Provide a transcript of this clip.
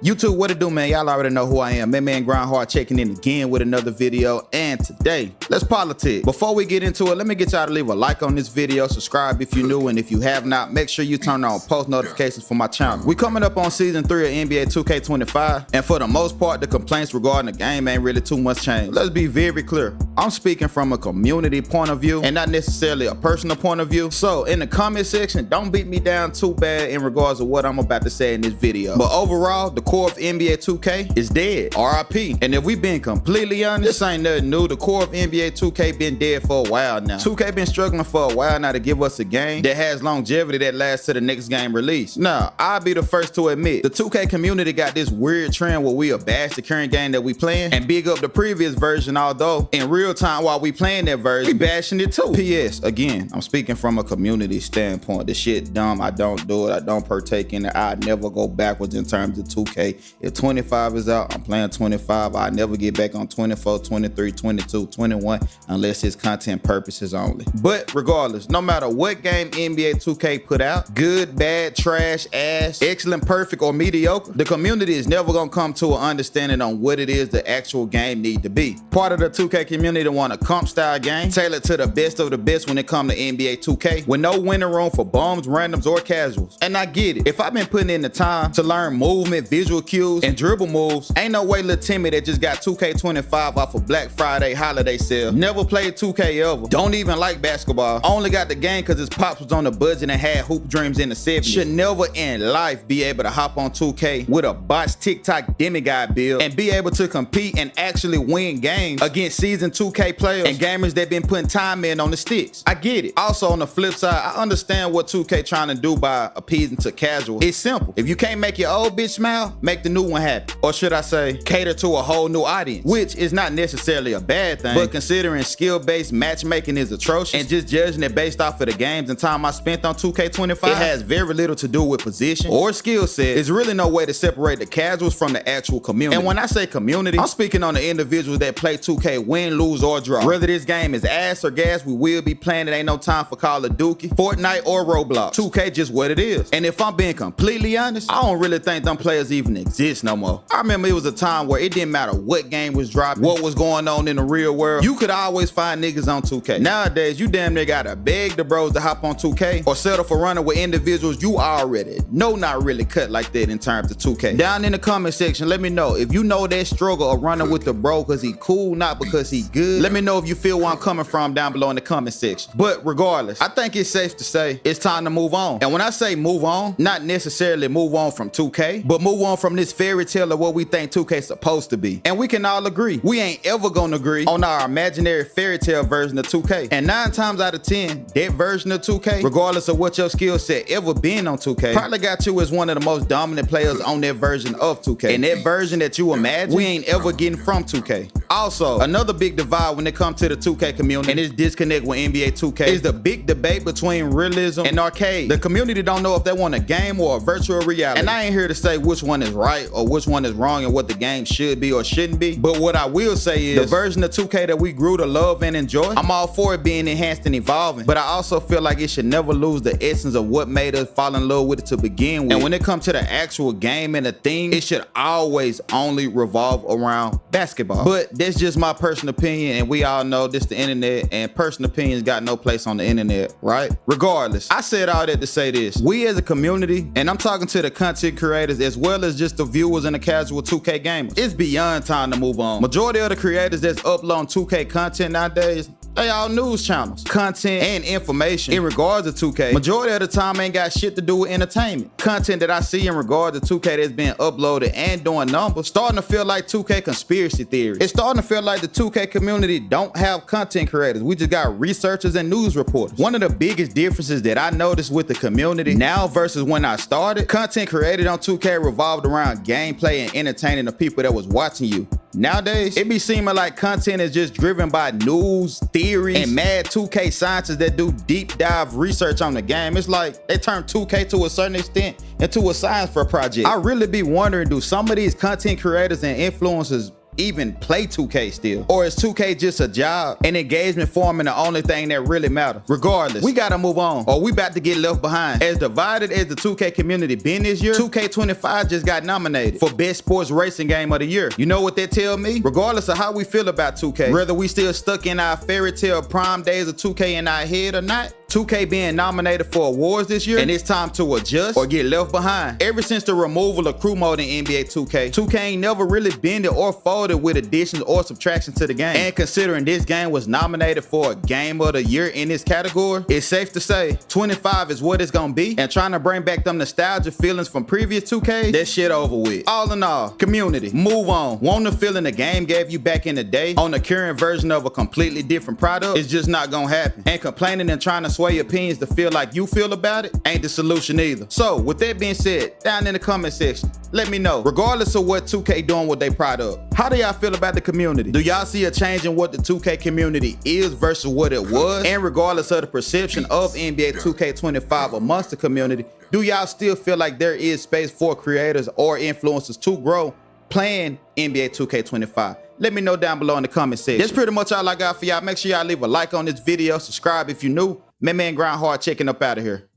YouTube, what it do, man? Y'all already know who I am. ManMan GrindHard checking in again with another video. And today, let's politic. Before we get into it, let me get y'all to leave a like on this video, subscribe if you're new, and if you have not, make sure you turn on post notifications for my channel. We coming up on season 3 of NBA 2K25, and for the most part, the complaints regarding the game ain't really too much change. Let's be very clear. I'm speaking from a community point of view and not necessarily a personal point of view. So in the comment section, don't beat me down too bad in regards to what I'm about to say in this video. But overall, the core of NBA 2K is dead. RIP. And if we been completely honest, this ain't nothing new. The core of NBA 2K been dead for a while now. 2K been struggling for a while now to give us a game that has longevity that lasts to the next game release. Now, I'll be the first to admit, the 2K community got this weird trend where we'll bash the current game that we playing and big up the previous version, although in real time while we playing that version, we bashing it too. P.S. Again, I'm speaking from a community standpoint. The shit dumb, I don't do it, I don't partake in it, I never go backwards in terms of 2K. If 25 is out, I'm playing 25. I never get back on 24, 23, 22, 21 unless it's content purposes only. But regardless, no matter what game NBA 2K put out, good, bad, trash, ass, excellent, perfect, or mediocre, the community is never gonna come to an understanding on what it is the actual game need to be. Part of the 2K community want a comp style game tailored to the best of the best when it comes to NBA 2K with no winning room for bums, randoms, or casuals. And I get it. If I've been putting in the time to learn movement, visual cues, and dribble moves, ain't no way little Timmy that just got 2K25 off of Black Friday holiday sale, never played 2K ever, don't even like basketball, only got the game because his pops was on the budget and had hoop dreams in the 70s, should never in life be able to hop on 2K with a botched TikTok demigod build and be able to compete and actually win games against seasoned 2K players and gamers that been putting time in on the sticks. I get it. Also on the flip side, I understand what 2K trying to do by appeasing to casual. It's simple. If you can't make your old bitch smile, make the new one happy. Or should I say, cater to a whole new audience, which is not necessarily a bad thing, but considering skill-based matchmaking is atrocious and just judging it based off of the games and time I spent on 2K25, it has very little to do with position or skill set. There's really no way to separate the casuals from the actual community. And when I say community, I'm speaking on the individuals that play 2K win, lose, or draw. Whether this game is ass or gas, we will be playing it. Ain't no time for Call of Duty, Fortnite, or Roblox. 2K just what it is. And if I'm being completely honest, I don't really think them players even exist no more. I remember it was a time where it didn't matter what game was dropping, what was going on in the real world, you could always find niggas on 2K. Nowadays, you damn near gotta beg the bros to hop on 2K or settle for running with individuals you already know not really cut like that in terms of 2K. Down in the comment section, let me know if you know that struggle of running with the bro because he cool, not because he good. Let me know if you feel where I'm coming from down below in the comment section. But regardless, I think it's safe to say it's time to move on. And when I say move on, not necessarily move on from 2K, but move on from this fairy tale of what we think 2K is supposed to be. And we can all agree, we ain't ever gonna agree on our imaginary fairy tale version of 2K. And 9 times out of 10, that version of 2K, regardless of what your skill set ever been on 2K, probably got you as one of the most dominant players on that version of 2K. And that version that you imagine, we ain't ever getting from 2K. Also, another big divide when it comes to the 2K community and its disconnect with NBA 2K is the big debate between realism and arcade. The community don't know if they want a game or a virtual reality. And I ain't here to say which one is right or which one is wrong and what the game should be or shouldn't be. But what I will say is the version of 2K that we grew to love and enjoy, I'm all for it being enhanced and evolving. But I also feel like it should never lose the essence of what made us fall in love with it to begin with. And when it comes to the actual game and the thing, it should always only revolve around basketball. But that's just my personal opinion, and we all know this the internet, and personal opinions got no place on the internet, right? Regardless, I said all that to say this. We as a community, and I'm talking to the content creators as well as just the viewers and the casual 2K gamers, it's beyond time to move on. Majority of the creators that's uploading 2K content nowadays, they all news channels, content and information in regards to 2K. Majority of the time ain't got shit to do with entertainment. Content that I see in regards to 2K that's been uploaded and doing numbers, starting to feel like 2K conspiracy theories. It's starting to feel like the 2K community don't have content creators. We just got researchers and news reporters. One of the biggest differences that I noticed with the community now versus when I started, content created on 2K revolved around gameplay and entertaining the people that was watching you. Nowadays, it be seeming like content is just driven by news, theories, and mad 2K scientists that do deep dive research on the game. It's like they turn 2K to a certain extent into a science for a project. I really be wondering, do some of these content creators and influencers even play 2K still? Or is 2K just a job and engagement forming the only thing that really matters? Regardless, we gotta move on or we about to get left behind. As divided as the 2K community been this year, 2K25 just got nominated for Best Sports Racing Game of the Year. You know what that tell me? Regardless of how we feel about 2K, whether we still stuck in our fairy tale prime days of 2K in our head or not, 2K being nominated for awards this year, and it's time to adjust or get left behind. Ever since the removal of crew mode in NBA 2K, 2K ain't never really bended or folded with additions or subtractions to the game. And considering this game was nominated for a Game of the Year in this category, it's safe to say 25 is what it's gonna be. And trying to bring back them nostalgia feelings from previous 2Ks, that shit over with. All in all, community, move on. Want the feeling the game gave you back in the day on the current version of a completely different product? It's just not gonna happen. And complaining and trying to sway your opinions to feel like you feel about it ain't the solution either. So with that being said, down in the comment section, let me know, regardless of what 2K doing with their product, how do y'all feel about the community? Do y'all see a change in what the 2K community is versus what it was? And regardless of the perception of NBA 2K25 amongst the community, do y'all still feel like there is space for creators or influencers to grow playing NBA 2K25? Let me know down below in the comment section. That's pretty much all I got for y'all. Make sure y'all leave a like on this video, subscribe if you're new. ManMan GrindHard checking up out of here.